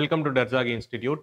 Welcome to டர்ஜாகி institute.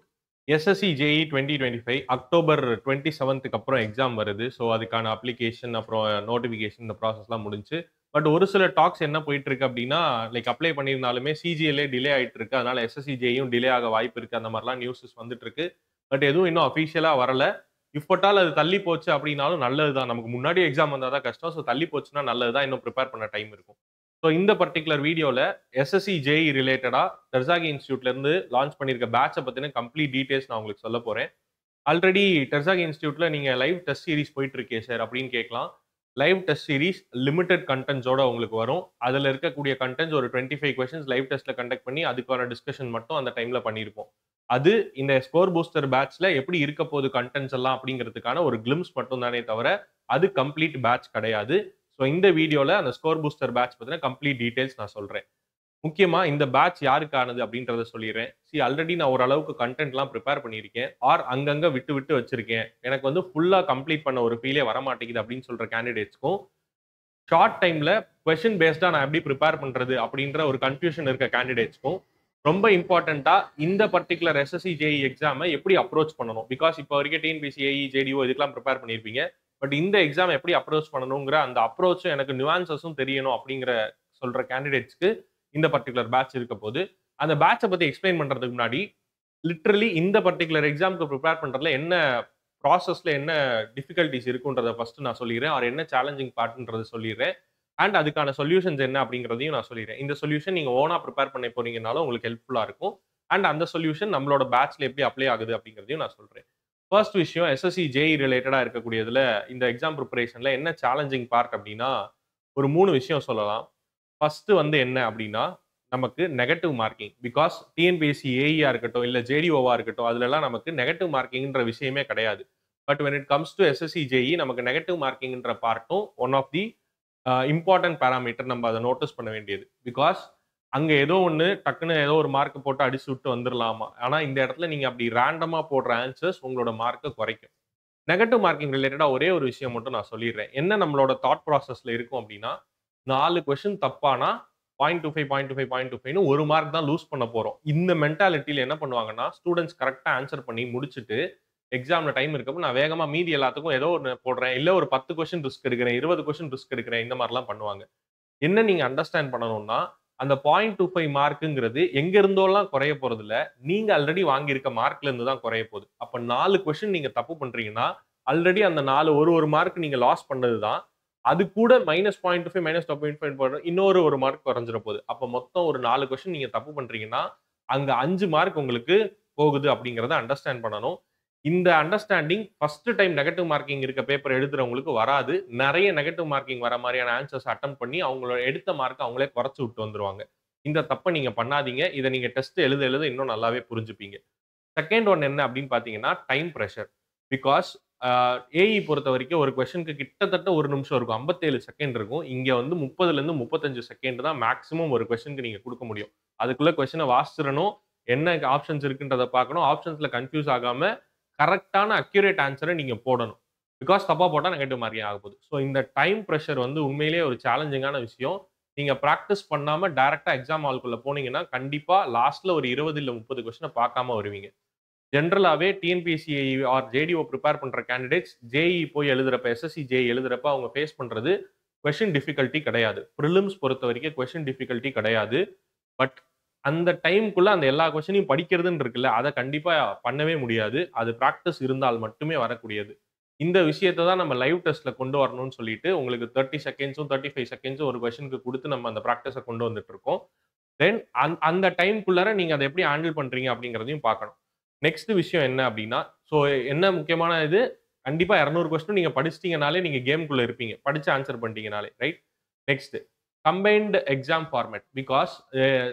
SSC JE 2025 October 27க்கு அப்புறம் எக்ஸாம் வருது. ஸோ அதுக்கான அப்ளிகேஷன் அப்புறம் நோட்டிஃபிகேஷன் இந்த ப்ராசஸ்லாம் முடிஞ்சு. பட் ஒரு சில டாக்ஸ் என்ன போயிட்டு இருக்கு அப்படின்னா, லைக் அப்ளை பண்ணியிருந்தாலுமே சிஜிஎல்ஏ டிலே ஆயிட்டு இருக்கு. அதனால எஸ்எஸ்சி ஜேஇயும் டிலே ஆக வாய்ப்பு இருக்கு. அந்த மாதிரிலாம் நியூஸஸ் வந்துட்டு இருக்கு. பட் எதுவும் இன்னும் அஃபிஷியலா வரல. இஃப் அட் அது தள்ளி போச்சு அப்படின்னாலும் நல்லது தான். நமக்கு முன்னாடி எக்ஸாம் வந்தா தான் கஷ்டம். ஸோ தள்ளி போச்சுன்னா நல்லது தான். இன்னும் ப்ரிப்பேர் பண்ண டைம் இருக்கும். ஸோ இந்த பர்ட்டிகுலர் வீடியோல எஸ்எஸ்சி ஜேஇ ரிலேட்டடா டர்சாகி இன்ஸ்டியூட்ல இருந்து லான்ச் பண்ணியிருக்க பேட்சை பத்தின கம்ப்ளீட் டீடைல்ஸ் நான் உங்களுக்கு சொல்ல போறேன். ஆல்ரெடி டர்சாகி இன்ஸ்டியூட்ல நீங்க லைவ் டெஸ்ட் சீரிஸ் போயிட்டு இருக்கே சார் அப்படின்னு கேட்கலாம். லைவ் டெஸ்ட் சீரிஸ் லிமிடெட் கண்டென்ட்ஸோட உங்களுக்கு வரும். அதுல இருக்கக்கூடிய கண்டென்ட்ஸ் ஒரு 25 கொஸ்டின்ஸ் லைவ் டெஸ்ட்ல கண்டக்ட் பண்ணி அதுக்கான டிஸ்கஷன் மட்டும் அந்த டைம்ல பண்ணியிருப்போம். அது இந்த ஸ்கோர் பூஸ்டர் பேட்ச்ல எப்படி இருக்க போகுது கண்டென்ட்ஸ் எல்லாம் அப்படிங்கிறதுக்கான ஒரு கிளிம்ஸ் மட்டும் தானே தவிர அது கம்ப்ளீட் பேட்ச் கிடையாது. ஸோ இந்த வீடியோல அந்த ஸ்கோர் பூஸ்டர் பேட்ச் பத்தின கம்ப்ளீட் டீடைல்ஸ் நான் சொல்றேன். முக்கியமா இந்த பேட்ச் யாருக்கானது அப்படின்றத சொல்லிடுறேன். ஆல்ரெடி நான் ஓரளவுக்கு கண்டென்ட்லாம் ப்ரிப்பேர் பண்ணியிருக்கேன். ஆர் அங்கங்க விட்டு விட்டு வச்சிருக்கேன். எனக்கு வந்து ஃபுல்லா கம்ப்ளீட் பண்ண ஒரு ஃபீலே வர மாட்டேங்குது அப்படின்னு சொல்ற கேண்டிடேட்ஸ்க்கும் ஷார்ட் டைம்ல கொஸ்டின் பேஸ்டா நான் எப்படி ப்ரிப்பேர் பண்றது அப்படின்ற ஒரு கன்ஃபியூஷன் இருக்க கேண்டிடேட்ஸ்க்கும் ரொம்ப இம்பார்ட்டண்டா இந்த பர்டிகுலர் எஸ்எஸ்சி ஜேஇ எக்ஸாமை எப்படி அப்ரோச் பண்ணணும். பிகாஸ் இப்போ வரைக்கும் டிஎன்பிஎஸ்சி ஏஇ ஜேடிஓ இதுக்கெல்லாம் ப்ரிப்பேர் பண்ணியிருப்பீங்க. பட் இந்த எக்ஸாம் எப்படி அப்ரோச் பண்ணணுங்கிற அந்த அப்ரோச்சும் எனக்கு நியூஆன்சஸும் தெரியணும் அப்படிங்கிற சொல்ற கேண்டிடேட்ஸ்க்கு இந்த பர்டிகுலர் பேட்ச் இருக்க போது. அந்த பேட்சை பத்தி எக்ஸ்பிளைன் பண்றதுக்கு முன்னாடி லிட்டரலி இந்த பர்டிகுலர் எக்ஸாமுக்கு ப்ரிப்பேர் பண்றதுல என்ன ப்ராசஸ்ல என்ன டிஃபிகல்டிஸ் இருக்குன்றத ஃபர்ஸ்ட் நான் சொல்லிடுறேன். ஆர் என்ன சேலஞ்சிங் பார்ட்ன்றதை சொல்லிடுறேன். அண்ட் அதுக்கான சொல்யூஷன்ஸ் என்ன அப்படிங்கிறதையும் நான் சொல்லிடுறேன். இந்த சொல்யூஷன் நீங்க ஓனா ப்ரிப்பேர் பண்ண போறீங்கனாலும் உங்களுக்கு ஹெல்ப்ஃபுல்லா இருக்கும். அண்ட் அந்த சொல்யூஷன் நம்மளோட பேட்ச்ல எப்படி அப்ளை ஆகுது அப்படிங்கிறதையும் நான் சொல்றேன். ஃபர்ஸ்ட் விஷயம் எஸ்எஸ்சி ஜேஇ ரிலேட்டடா இருக்கக்கூடியதுல இந்த எக்ஸாம் ப்ரிப்பரேஷன்ல என்ன சேலஞ்சிங் பார்ட் அப்படின்னா ஒரு 3 விஷயம் சொல்லலாம். ஃபர்ஸ்ட் வந்து என்ன அப்படின்னா நமக்கு நெகட்டிவ் மார்க்கிங். பிகாஸ் டிஎன்பிஎஸ்சி ஏஇயா இருக்கட்டும் இல்ல ஜேடிஓவா இருக்கட்டும் அதுலலாம் நமக்கு நெகட்டிவ் மார்க்கிங்ன்ற விஷயமே கிடையாது. But when it comes to SSC JE நமக்கு நெகட்டிவ் மார்க்கிங்ன்ற பார்ட்டும் one of the important parameter நம்ம அதை நோட்டீஸ் பண்ண வேண்டியது. பிகாஸ் அங்க ஏதோ ஒண்ணு டக்குன்னு ஏதோ ஒரு மார்க் போட்டு அடிச்சு விட்டு வந்துடலாமா. ஆனா இந்த இடத்துல நீங்க அப்படி ரேண்டமா போடுற ஆன்சர்ஸ் உங்களோட மார்க்கை குறைக்கும். நெகட்டிவ் மார்க்கிங் ரிலேட்டடா ஒரே ஒரு விஷயம் மட்டும் நான் சொல்லிடுறேன். என்ன நம்மளோட தாட் ப்ராசஸ்ல இருக்கும் அப்படின்னா 4 கொஸ்டின் தப்பானா 0.25 0.25 0.25ன்னு ஒரு மார்க் தான் லூஸ் பண்ண போறோம். இந்த மென்டாலிட்டியில என்ன பண்ணுவாங்கன்னா ஸ்டூடெண்ட்ஸ் கரெக்டா ஆன்சர் பண்ணி முடிச்சுட்டு எக்ஸாம்ல டைம் இருக்கப்போ நான் வேகமா மீதி எல்லாத்துக்கும் ஏதோ ஒன்று போடுறேன். இல்ல ஒரு 10 கொஸ்டின் ரிஸ்க் எடுக்கிறேன், 20 கொஸ்டின் ரிஸ்க் எடுக்கிறேன். இந்த மாதிரிலாம் பண்ணுவாங்க. என்ன நீங்க அண்டர்ஸ்டாண்ட் பண்ணணும்னா அந்த 0.25 மார்க்குங்கிறது எங்க இருந்தோலாம் குறைய போறது இல்ல. நீங்க ஆல்ரெடி வாங்கியிருக்க மார்க்ல இருந்து தான் குறைய போகுது. அப்ப 4 கொஸ்டின் நீங்க தப்பு பண்றீங்கன்னா ஆல்ரெடி அந்த 4 ஒரு மார்க் நீங்க லாஸ் பண்ணது தான். அது கூட -0.25 -0.5 போடுற இன்னொரு ஒரு மார்க் குறைஞ்சிட போகுது. அப்ப மொத்தம் ஒரு 4 கொஸ்டின் நீங்க தப்பு பண்றீங்கன்னா அங்க 5 மார்க் உங்களுக்கு போகுது அப்படிங்கிறத அண்டர்ஸ்டாண்ட் பண்ணணும். இந்த understanding first time negative marking இருக்க பேப்பர் எழுதுறவங்களுக்கு வராது. நிறைய நெகட்டிவ் மார்க்கிங் வர மாதிரியான ஆன்சர்ஸ் அட்டெம்ப்ட் பண்ணி அவங்களோட எடுத்த மார்க் அவங்களே குறைச்சு விட்டு வந்துருவாங்க. இந்த தப்பை நீங்க பண்ணாதீங்க. இதை நீங்க டெஸ்ட் எழுத எழுத இன்னும் நல்லாவே புரிஞ்சுப்பீங்க. செகண்ட் ஒன் என்ன அப்படின்னு பாத்தீங்கன்னா டைம் பிரஷர். பிகாஸ் ஏஇ பொறுத்த வரைக்கும் ஒரு கொஸ்டினுக்கு கிட்டத்தட்ட 1 நிமிஷம் இருக்கும். 57 செகண்ட் இருக்கும். இங்க வந்து 30ல இருந்து 35 செகண்ட் தான் மேக்ஸிமம் ஒரு கொஸ்டினுக்கு நீங்க கொடுக்க முடியும். அதுக்குள்ள கொஸ்டினை வாசிச்சிடணும். என்ன ஆப்ஷன்ஸ் இருக்குன்றத பார்க்கணும். ஆப்ஷன்ஸ்ல கன்ஃபியூஸ் ஆகாம கரெக்டான அக்யூரேட் ஆன்சரை நீங்க போடணும். பிகாஸ் தப்பா போட்டா நெகட்டிவ் மார்க்கிங் ஆக போகுது. ஸோ இந்த டைம் பிரஷர் வந்து உண்மையிலேயே ஒரு சேலஞ்சிங்கான விஷயம். நீங்க பிராக்டிஸ் பண்ணாம டைரக்டா எக்ஸாம் ஹால்குள்ள போனீங்கன்னா கண்டிப்பா லாஸ்ட்ல ஒரு 20 இல்ல 30 கொஸ்டினை பார்க்காம வருவீங்க. ஜென்ரலாவே டிஎன்பிஎஸ்சி ஆர் ஜேடிஓ ப்ரிப்பேர் பண்ற கேண்டிடேட்ஸ் ஜேஇ போய் எழுதுறப்ப எஸ்எஸ்சி ஜேஇ எழுதுறப்ப அவங்க ஃபேஸ் பண்றது கொஸ்டின் டிஃபிகல்ட்டி கிடையாது. ப்ரிலிம்ஸ் பொறுத்த வரைக்கும் கொஸ்டின் டிஃபிகல்ட்டி கிடையாது. பட் அந்த டைம்க்குள்ள அந்த எல்லா கொஸ்டினையும் படிக்கிறதுன்னு இருக்குல்ல அதை கண்டிப்பா பண்ணவே முடியாது. அது பிராக்டிஸ் இருந்தால் மட்டுமே வரக்கூடியது. இந்த விஷயத்தை தான் நம்ம லைவ் டெஸ்ட்ல கொண்டு வரணும்னு சொல்லிட்டு உங்களுக்கு 30 செகண்ட்ஸும் 35 செகண்ட்ஸும் ஒரு கொஸ்டினுக்கு கொடுத்து நம்ம அந்த பிராக்டிஸை கொண்டு வந்துட்டு இருக்கோம். தென் அந்த டைம்க்குள்ளார நீங்க அதை எப்படி ஹேண்டில் பண்றீங்க அப்படிங்கிறதையும் பார்க்கணும். நெக்ஸ்ட் விஷயம் என்ன அப்படின்னா ஸோ என்ன முக்கியமான இது கண்டிப்பா 200 கொஸ்டின் நீங்க படிச்சிட்டீங்கனாலே நீங்க கேம்குள்ள இருப்பீங்க. படிச்சு ஆன்சர் பண்ணிட்டீங்கனாலே right. Next combined exam format. Because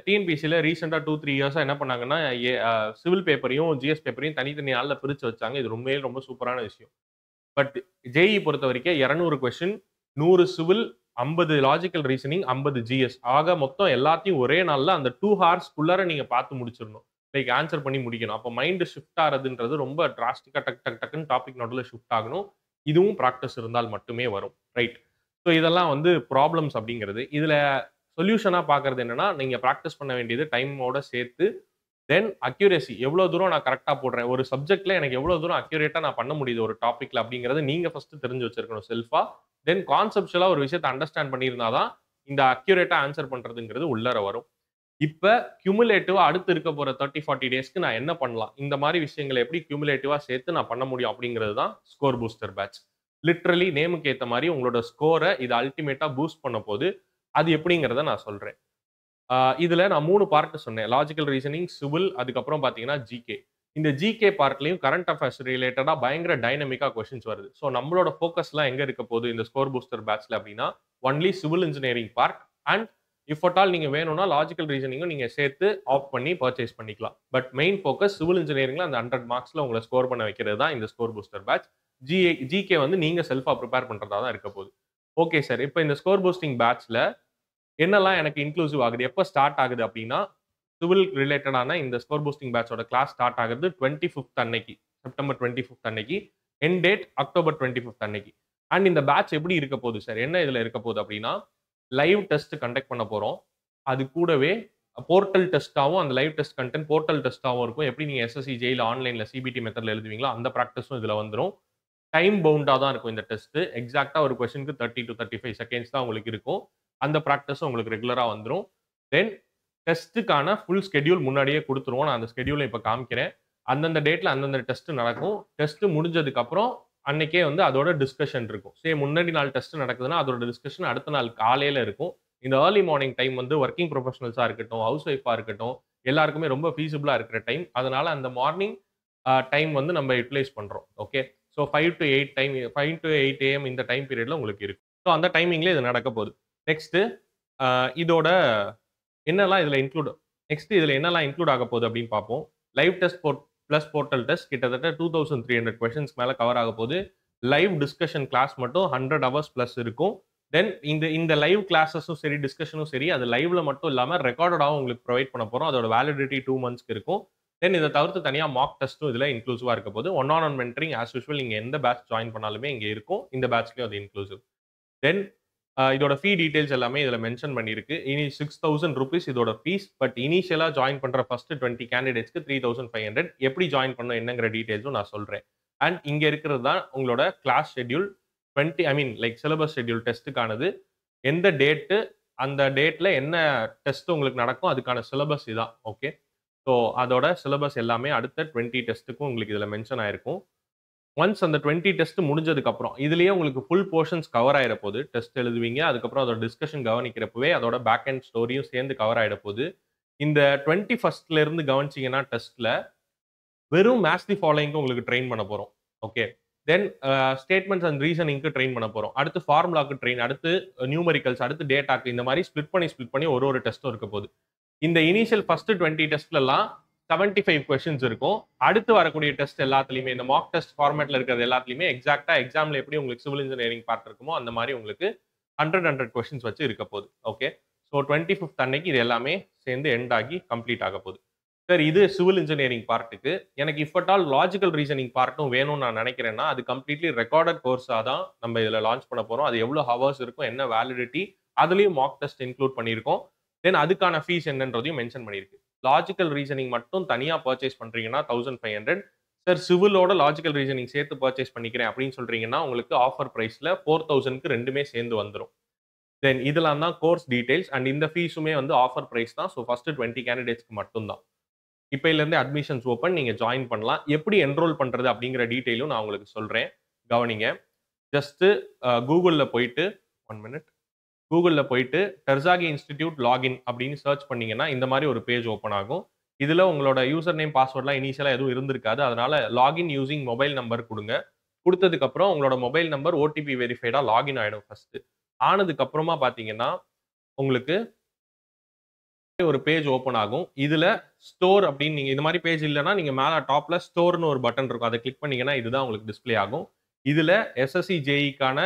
டிஎன்பிஎஸ்சியில் ரீசெண்டாக 2-3 இயர்ஸாக என்ன பண்ணாங்கன்னா சிவில் பேப்பரையும் ஜிஎஸ் பேப்பரையும் தனித்தனி நாளில் பிரித்து வச்சாங்க. இது உண்மையிலே ரொம்ப சூப்பரான விஷயம். பட் ஜேஇ பொறுத்த வரைக்கும் 200 question 100 civil 50 logical reasoning 50 GS ஆக மொத்தம் எல்லாத்தையும் ஒரே நாளில் அந்த 2 ஹார்ஸ்க்குள்ளார நீங்க பார்த்து முடிச்சிடணும். லைக் ஆன்சர் பண்ணி முடிக்கணும். அப்போ மைண்ட் ஷிஃப்ட் ஆகிறதுன்றது ரொம்ப டிராஸ்டிக்காக டக் டக் டக்குன்னு டாபிக் நடுவில் ஷிஃப்ட் ஆகணும். இதுவும் ப்ராக்டிஸ் இருந்தால் மட்டுமே வரும் ரைட். ஸோ இதெல்லாம் வந்து ப்ராப்ளம்ஸ் அப்படிங்கிறது. இதுல சொல்யூஷனா பார்க்கறது என்னன்னா நீங்க ப்ராக்டிஸ் பண்ண வேண்டியது டைமோட சேர்த்து தென் அக்யூரசி எவ்வளோ தூரம் நான் கரெக்ட்டா போடுறேன். ஒரு சப்ஜெக்ட்ல எனக்கு எவ்வளோ தூரம் அக்யூரேட்டா நான் பண்ண முடியுது ஒரு டாபிக்ல அப்படிங்கிறத நீங்க ஃபர்ஸ்ட் தெரிஞ்சு வச்சிருக்கணும் செல்ஃபா. தென் கான்செப்சுவலா ஒரு விஷயத்த அண்டர்ஸ்டாண்ட் பண்ணியிருந்தா தான், இந்த அக்யூரேட்டா ஆன்சர் பண்றதுங்கிறது உள்ளார வரும். இப்ப கியூமுலேட்டிவா அடுத்து இருக்க போற 30, 40 டேஸ்க்கு நான் என்ன பண்ணலாம்? இந்த மாரி விஷயங்கள எப்படி கியூமுலேட்டிவா சேர்த்து நான் பண்ண முடியும் அப்படிங்கிறது தான் ஸ்கோர் பூஸ்டர் பேட்ச். லிட்டரலி நேமுக்கு ஏத்த மாரி உங்களோட ஸ்கோர இது அல்டிமேட்டா பூஸ்ட் பண்ண போது, அது எப்படிங்கிறத நான் சொல்றேன். இதுல நான் 3 பார்ட் சொன்னேன். லாஜிக்கல் ரீசனிங், சிவில் அதுக்கப்புறம் பார்த்தீங்கன்னா ஜிகே. இந்த ஜிகே பார்ட்லயும் கரண்ட் அஃபேர்ஸ் ரிலேட்டடா பயங்கர டைனமிக்கா கொஸ்டின்ஸ் வருது. ஸோ நம்மளோட ஃபோக்கஸ்லாம் எங்க இருக்க போகுது இந்த ஸ்கோர் பூஸ்டர் பேட்ச்ல அப்படின்னா, only civil engineering part and if at all நீங்க வேணும்னா லாஜிக்கல் ரீசனிங்கும் நீங்க சேர்த்து ஆப்ட் பண்ணி பர்ச்சேஸ் பண்ணிக்கலாம். பட் மெயின் ஃபோக்கஸ் சிவில் இன்ஜினியரிங்ல அந்த 100 மார்க்ஸ்ல உங்கள ஸ்கோர் பண்ண வைக்கிறது தான் இந்த ஸ்கோர் பூஸ்டர் பேட்ச். ஜிகே வந்து நீங்க செல்ஃபா பிரிப்பேர் பண்றதா தான் இருக்க போகுது. Okay sir. இப்ப இந்த ஸ்கோர் பூஸ்டிங் பேட்ச்ல என்னெல்லாம் எனக்கு இன்க்ளூசிவ் ஆகுது? எப்ப ஸ்டார்ட் ஆகுது அப்டின்னா, சிவில் ரிலேட்டடான இந்த ஸ்கோர் பூஸ்டிங் பேட்ச்சோட கிளாஸ் ஸ்டார்ட் ஆகுறது 25த் அன்னைக்கு. செப்டம்பர் 25த் அன்னைக்கு. எண்ட் டேட் அக்டோபர் 25த் அன்னைக்கு. அண்ட் இந்த பேட்ச் எப்படி இருக்க போகுது சார்? என்ன இதுல இருக்க போகுது அப்டின்னா, லைவ் டெஸ்ட் கண்டக்ட் பண்ண போறோம். அது கூடவே போர்ட்டல் டெஸ்ட்டாவும் அந்த லைவ் டெஸ்ட் கன்டென்ட் போர்ட்டல் டெஸ்ட்டாவும் இருக்கும். எப்படி நீங்க எஸ்எஸ்சி, ஜெயில ஆன்லைன்ல சிபிடி மெத்தட்ல எழுதுவீங்களோ, அந்த பிராக்டிஸும் இதுல வந்துரும். டைம் பவுண்டா தான் இருக்கும் இந்த டெஸ்ட். எக்ஸாக்ட்டா ஒரு கொஸ்டினுக்கு 30 டூ 35 செகண்ட்ஸ் தான் உங்களுக்கு இருக்கும். அந்த பிராக்டிஸும் உங்களுக்கு ரெகுலரா வந்துரும். தென் டெஸ்ட்டுக்கான ஃபுல் ஸ்கெட்யூல் முன்னாடியே குடுத்துருவோம். நான் அந்த ஸ்கெட்யூல இப்ப காமிக்கிறேன். அந்தந்த டேட்ல அந்தந்த டெஸ்ட் நடக்கும். டெஸ்ட் முடிஞ்சதுக்கு அப்புறம் அன்னைக்கே வந்து அதோட டிஸ்கஷன் இருக்கும். முன்னாடி நாள் டெஸ்ட் நடக்குதுன்னா, அதோட டிஸ்கஷன் அடுத்த நாள் காலையில இருக்கும். இந்த ஏர்லி மார்னிங் டைம் வந்து வொர்க்கிங் ப்ரொஃபஷனல்ஸா இருக்கட்டும், ஹவுஸ் ஒய்ஃபா இருக்கட்டும், எல்லாருக்குமே ரொம்ப ஃபீசிபிளா இருக்கிற டைம். அதனால அந்த மார்னிங் டைம் வந்து நம்ம யுட்டிலைஸ் பண்றோம். Okay. 5 to 8 time 5 to 8 AM இந்த டைம் பீரியட்ல உங்களுக்கு இருக்கும். அந்த டைமிங்ல இது நடக்க போகுது. நெக்ஸ்ட் இதோட என்னலாம் இதுல இன்க்ளூட் நெக்ஸ்ட் இதுல என்னலாம் இன்க்ளூட் ஆக போகுது அப்படின்னு பார்ப்போம். Live test plus portal test கிட்டத்தட்ட 2300 கொஸ்டின்ஸ் மேல கவர் ஆக போகுது. லைவ் டிஸ்கஷன் கிளாஸ் மட்டும் 100 ஹவர்ஸ் பிளஸ் இருக்கும். தென் இந்த இந்த லைவ் கிளாஸஸும் சரி, டிஸ்கஷனும் சரி, அது லைவ்ல மட்டும் இல்லாம ரெக்கார்டடாவும் உங்களுக்கு ப்ரொவைட் பண்ண போறோம். அதோட வேலிடிட்டி 2 மந்த்ஸ்க்கு இருக்கும். தென் இத தவிர்த்து தனியா மாக் டெஸ்ட்டும் இதுல இன்க்ளூசிவா இருக்க போகுது. One on one mentoring as usual நீங்க எந்த பேட்ச் ஜாயின் பண்ணாலுமே இங்க இருக்கும். இந்த பேட்ச்லயும் அது இன்க்ளூசிவ். தென் இதோட ஃபீ டீடைல்ஸ் எல்லாமே இதுல மென்ஷன் பண்ணியிருக்கு. இனி ₹6000 இதோட ஃபீஸ். பட் இனிஷியலா ஜாயின் பண்ற ஃபர்ஸ்ட் 20 கேண்டிடேட்ஸ்க்கு 3500. எப்படி ஜாயின் பண்ணணும் என்னங்கிற டீடைல்ஸும் நான் சொல்றேன். அண்ட் இங்க இருக்கிறது தான் உங்களோட கிளாஸ் ஷெட்யூல் 20 ஐ மீன் லைக் சிலபஸ் ஷெட்யூல் டெஸ்ட்டுக்கானது. எந்த டேட்டு அந்த டேட்ல என்ன டெஸ்ட் உங்களுக்கு நடக்கும் அதுக்கான சிலபஸ் இதான். ஓகே. ஸோ அதோட சிலபஸ் எல்லாமே அடுத்த 20 டெஸ்ட்டுக்கும் உங்களுக்கு இதுல மென்ஷன் ஆயிருக்கும். ஒன்ஸ் அந்த 20 டெஸ்ட் முடிஞ்சதுக்கு அப்புறம், இதுலயே உங்களுக்கு ஃபுல் போர்ஷன்ஸ் கவர் ஆயிட போகுது. டெஸ்ட் எழுதுவீங்க. அதுக்கப்புறம் அதோட டிஸ்கஷன் கவனிக்கிறப்பவே அதோட பேக் எண்ட் ஸ்டோரியும் சேர்ந்து கவர் ஆயிட போகுது. இந்த 21ல இருந்து கவனிச்சீங்கன்னா டெஸ்ட்ல வெறும் மேத்ஸ் தி ஃபாலோயிங்க்கு உங்களுக்கு ட்ரெயின் பண்ண போறோம். ஓகே. தென் ஸ்டேட்மெண்ட்ஸ் அண்ட் ரீசனிங்க்கு ட்ரெயின் பண்ண போறோம். அடுத்து ஃபார்முலாக்கு ட்ரெயின், அடுத்து நியூமெரிக்கல்ஸ், அடுத்து டேட்டாக்கு இந்த மாரி ஸ்ப்ளிட் பண்ணி ஒரு ஒரு டெஸ்ட்டும் இருக்க போகுது. இந்த இனிஷியல் ஃபர்ஸ்ட் 20 டெஸ்ட்லலாம் 75 கொஸ்டின்ஸ் இருக்கும். அடுத்து வரக்கூடிய டெஸ்ட் எல்லாத்துலயுமே இந்த மாக் டெஸ்ட் ஃபார்மேட்ல இருக்கிறது எல்லாத்துலயுமே எக்ஸாக்ட்டா எக்ஸாம்ல எப்படி உங்களுக்கு சிவில் இன்ஜினியரிங் பார்ட் இருக்குமோ அந்த மாரி உங்களுக்கு 100 கொஸ்டின்ஸ் வச்சு இருக்க போகுது. ஓகே. 25th அன்னைக்கு இது எல்லாமே சேர்ந்து எண்ட் ஆகி கம்ப்ளீட் ஆக போகுது. சார் இது சிவில் இன்ஜினியரிங் பார்ட்டுக்கு. எனக்கு if at all logical reasoning பார்ட்டும் வேணும்னு நான் நினைக்கிறேன்னா, அது கம்ப்ளீட்லி ரெக்கார்டட் கோர்ஸா தான் நம்ம இதுல லான்ச் பண்ண போறோம். அது எவ்வளோ ஹவர்ஸ் இருக்கும், என்ன வேலிடிட்டி, அதுலயும் மாக் டெஸ்ட் இன்க்ளூட் பண்ணியிருக்கோம். தென் அதுக்கான ஃபீஸ் என்னன்றதையும் மென்ஷன் பண்ணியிருக்கு. லாஜிக்கல் ரீசனிங் மட்டும் தனியா பர்ச்சேஸ் பண்றீங்கன்னா 1500. சார் சிவிலோட லாஜிக்கல் ரீசனிங் சேர்த்து பர்ச்சேஸ் பண்ணிக்கிறேன் அப்படின்னு சொல்றீங்கன்னா, உங்களுக்கு ஆஃபர் பிரைஸ்ல 4000க்கு ரெண்டுமே சேர்ந்து வந்துரும். தென் இதெல்லாம் தான் கோர்ஸ் டீடைல்ஸ் அண்ட் இந்த ஃபீஸுமே வந்து ஆஃபர் பிரைஸ் தான். ஸோ ஃபர்ஸ்ட் 20 கேண்டிடேட்ஸ்க்கு மட்டும் தான். இப்பையிலேருந்தே அட்மிஷன்ஸ் ஓப்பன். நீங்க ஜாயின் பண்ணலாம். எப்படி என்ரோல் பண்றது அப்படிங்கிற டீடைலும் நான் உங்களுக்கு சொல்றேன். கவனிங்க. ஜஸ்ட் கூகுள்ல போயிட்டு 1 மினிட். கூகுள்ல போயிட்டு டெர்சாகி இன்ஸ்டிடியூட் லாகின் அப்படின்னு சர்ச் பண்ணீங்கன்னா, இந்த மாரி ஒரு பேஜ் ஓப்பன் ஆகும். இதுல உங்களோட யூசர் நேம், பாஸ்வேர்ட்லாம் இனிஷியலா எதுவும் இருந்திருக்காது. அதனால லாகின் யூசிங் மொபைல் நம்பர் குடுங்க. குடுத்ததுக்கு அப்புறம் உங்களோட மொபைல் நம்பர் ஓடிபி வெரிஃபைடா லாகின் ஆயிடும் ஃபர்ஸ்ட். ஆனதுக்கு அப்புறமா பார்த்தீங்கன்னா, உங்களுக்கு ஒரு பேஜ் ஓப்பன் ஆகும். இதுல ஸ்டோர் அப்படின்னு நீங்க இந்த மாரி பேஜ் இல்லன்னா, நீங்க மேல டாப்ல ஸ்டோர்ன்னு ஒரு பட்டன் இருக்கும். அத கிளிக் பண்ணீங்கன்னா, இதுதான் உங்களுக்கு டிஸ்ப்ளே ஆகும். இதுல எஸ்எஸ்சி, ஜேஇக்கான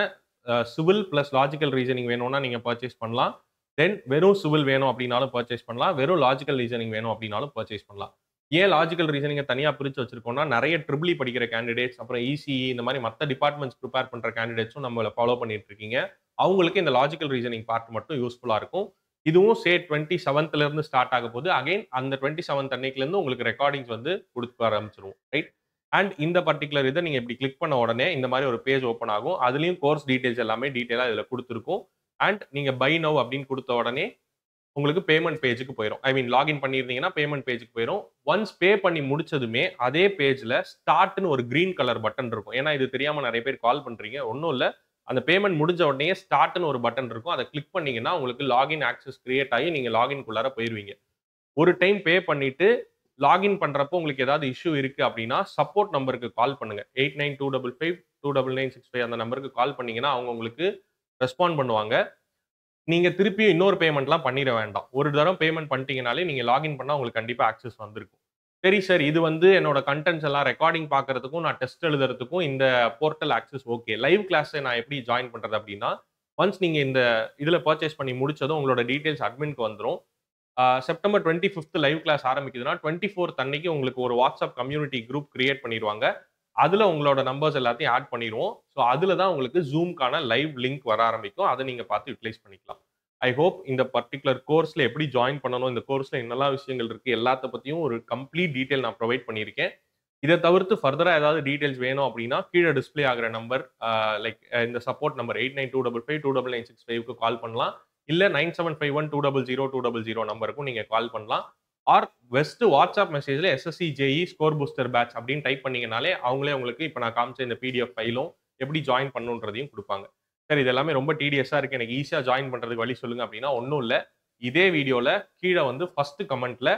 சிவில் பிளஸ் லாஜிக்கல் ரீசனிங் வேணும்னா நீங்க பர்ச்சேஸ் பண்ணலாம். தென் வெறும் சிவில் வேணும் அப்படின்னாலும் பர்ச்சேஸ் பண்ணலாம். வெறும் லாஜிக்கல் ரீசனிங் வேணும் அப்படின்னாலும் பர்ச்சேஸ் பண்ணலாம். ஏன் லாஜிக்கல் ரீசனிங்க தனியா பிரிச்சு வச்சிருக்கோம்னா, நெறைய ட்ரிபிள் இ படிக்கிற கேண்டிடேட்ஸ், அப்புறம் இசிஇ இந்த மாரி மத்த டிபார்ட்மெண்ட்ஸ் பிரிப்பேர் பண்ற கேண்டிடேட்ஸும் நம்மள ஃபாலோ பண்ணிட்டு இருக்கீங்க. அவங்களுக்கு இந்த லாஜிக்கல் ரீசனிங் பார்ட் மட்டும் யூஸ்ஃபுல்லா இருக்கும். இதுவும் 27ல இருந்து ஸ்டார்ட் ஆக போகுது. அகைன் அந்த 27th அன்னைக்குல இருந்து உங்களுக்கு ரெக்கார்டிங்ஸ் வந்து குடுக்க ஆரம்பிச்சுருவோம். ரைட்? அண்ட் இந்த பர்ட்டிகுலர் இத நீங்க இப்படி கிளிக் பண்ண உடனே இந்த மாரி ஒரு பேஜ் ஓப்பன் ஆகும். அதுலயும் கோர்ஸ் டீடைல்ஸ் எல்லாமே டீடைலா இதுல குடுத்திருக்கும். அண்ட் நீங்க பை நவ் அப்படின்னு குடுத்த உடனே உங்களுக்கு பேமெண்ட் பேஜ்க்கு போயிரும். ஐ மீன் லாகின் பண்ணியிருந்தீங்கன்னா பேமெண்ட் பேஜ்க்கு போயிரும். ஒன்ஸ் பே பண்ணி முடிச்சதுமே அதே பேஜ்ல ஸ்டார்ட்ன்னு ஒரு கிரீன் கலர் பட்டன் இருக்கும். ஏன்னா இது தெரியாம நெறைய பேர் கால் பண்றீங்க. ஒண்ணும் இல்ல. அந்த பேமெண்ட் முடிஞ்ச உடனேயே ஸ்டார்ட்ன்னு ஒரு பட்டன் இருக்கும். அத கிளிக் பண்ணீங்கன்னா உங்களுக்கு லாகின் ஆக்சஸ் கிரியேட் ஆகி நீங்க லாகின்குள்ளார போயிருவீங்க. ஒரு டைம் பே பண்ணிட்டு லாகின் பண்றப்போ உங்களுக்கு ஏதாவது இஷ்யூ இருக்கு அப்படின்னா, சப்போர்ட் நம்பருக்கு கால் பண்ணுங்க. 8925529965 அந்த நம்பருக்கு கால் பண்ணீங்கன்னா, அவங்க உங்களுக்கு ரெஸ்பாண்ட் பண்ணுவாங்க. நீங்க திருப்பியும் இன்னொரு பேமெண்ட்லாம் பண்ணிற வேண்டாம். ஒரு தடவ பேமெண்ட் பண்ணிட்டீங்கனாலே, நீங்க லாகின் பண்ணா உங்களுக்கு கண்டிப்பா ஆக்சஸ் வந்திருக்கும். சரி சார், இது வந்து என்னோட கன்டென்ட்ஸ் எல்லாம் ரெக்கார்டிங் பார்க்கறதுக்கும், நான் டெஸ்ட் எழுதுறதுக்கும் இந்த போர்ட்டல் ஆக்சஸ் ஓகே. லைவ் கிளாஸ நான் எப்படி ஜாயின் பண்றது அப்படின்னா, ஒன்ஸ் நீங்க இந்த இதுல பர்ச்சேஸ் பண்ணி முடிச்சதும் உங்களோட டீடைல்ஸ் அட்மின்க்கு வந்துரும். செப்டம்பர் 25த் லைவ் கிளாஸ் ஆரம்பிக்குதுன்னா, 24th அன்னைக்கு உங்களுக்கு ஒரு வாட்ஸ்அப் கம்யூனிட்டி குரூப் கிரியேட் பண்ணிருவாங்க. அதுல உங்களோட நம்பர்ஸ் எல்லாத்தையும் ஆட் பண்ணிருவோம். ஸோ அதுல தான் உங்களுக்கு Zoomக்கான லைவ் லிங்க் வர ஆரம்பிக்கும். அத நீங்க பார்த்து யுட்டிலைஸ் பண்ணிக்கலாம். ஐ ஹோப் இந்த பர்ட்டிகுலர் கோர்ஸ்ல எப்படி ஜாயின் பண்ணணும், இந்த கோர்ஸ்ல என்னெல்லாம் விஷயங்கள் இருக்கு, எல்லாத்த பத்தியும் ஒரு கம்ப்ளீட் டீடைல் நான் ப்ரொவைட் பண்ணியிருக்கேன். இத தவிர்த்து ஃபர்தரா ஏதாவது டீடைல்ஸ் வேணும் அப்படின்னா, கீழ டிஸ்ப்ளே ஆகுற நம்பர் லைக் இந்த சப்போர்ட் நம்பர் 8925529965க்கு கால் பண்ணலாம். இல்ல 9751200200 நம்பருக்கும் நீங்க கால் பண்ணலாம். ஆர் வெஸ்ட் வாட்ஸ்அப் மெசேஜ்ல SSC JE score booster batch அப்படின்னு டைப் பண்ணீங்கனாலே அவங்களே உங்களுக்கு இப்ப நான் காமிச்ச இந்த பிடிஎஃப் ஃபைலும் எப்படி ஜாயின் பண்ணணுன்றதையும் குடுப்பாங்க. சார் இது எல்லாமே ரொம்ப டீடியஸா இருக்கு. எனக்கு ஈஸியா ஜாயின் பண்றதுக்கு வழி சொல்லுங்க அப்படின்னா ஒண்ணும் இல்ல. இதே வீடியோல கீழ வந்து ஃபர்ஸ்ட் கமெண்ட்ல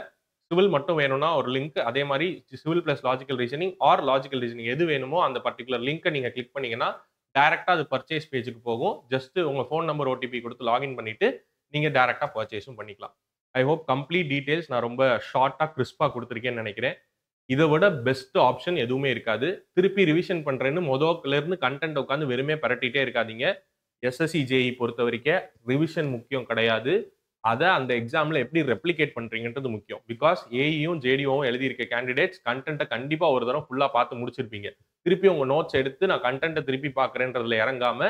சிவில் மட்டும் வேணும்னா ஒரு லிங்க். அதே மாரி civil plus logical reasoning or logical reasoning எது வேணுமோ அந்த பர்ட்டிகுலர் லிங்க்க நீங்க கிளிக் பண்ணீங்கன்னா, டைரக்ட்டா அது பர்ச்சேஸ் பேஜ்க்கு போகும். ஜஸ்ட் உங்க ஃபோன் நம்பர் ஓடிபி குடுத்து லாகின் பண்ணிட்டு நீங்க டைரக்ட்டா பர்ச்சேஸும் பண்ணிக்கலாம். ஐ ஹோப் கம்ப்ளீட் டீடைல்ஸ் நான் ரொம்ப ஷார்ட்டா, கிரிஸ்பா குடுத்திருக்கேன்னு நெனைக்கிறேன். இத விட பெஸ்ட் ஆப்ஷன் எதுவுமே இருக்காது. திருப்பி ரிவிஷன் பண்றேன்னு மொதல்ல இருந்து கன்டென்ட் உட்கார்ந்து வெறுமே பெரட்டிட்டே இருக்காதீங்க. எஸ்எஸ்சி ஜேஇ பொறுத்தவரைக்கும் ரிவிஷன் முக்கியம் கிடையாது. அத அந்த எக்ஸாம்ல எப்படி ரெப்ளிகேட் பண்றீங்கன்றது முக்கியம். பிகாஸ் ஏஇயும், ஜேடிஓவும் எழுதியிருக்க கேண்டிடேட்ஸ் கன்டென்ட்ட கண்டிப்பா ஒரு தடவ ஃபுல்லா பார்த்து முடிச்சிருப்பீங்க. திருப்பி உங்க நோட்ஸ் எடுத்து நான் கன்டென்ட்ட திருப்பி பார்க்கிறேன்றதுல இறங்காம,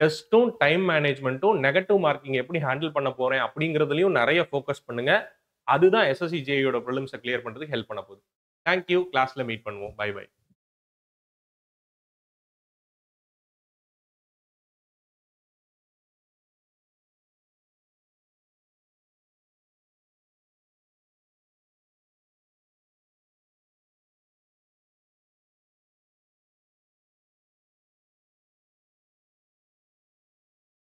டெஸ்ட்டும், டைம் மேனேஜ்மென்ட்டும், நெகட்டிவ் மார்க்கிங் எப்படி ஹேண்டில் பண்ண போறேன் அப்படிங்கிறதுலயும் நெறைய ஃபோக்கஸ் பண்ணுங்க. அதுதான் எஸ்எஸ்சி ஜேஇயோட பிரிலிம்ஸ கிளியர் பண்றதுக்கு ஹெல்ப் பண்ண போகுது. Thank you. கிளாஸ்ல மீட் பண்ணுவோம். Bye by.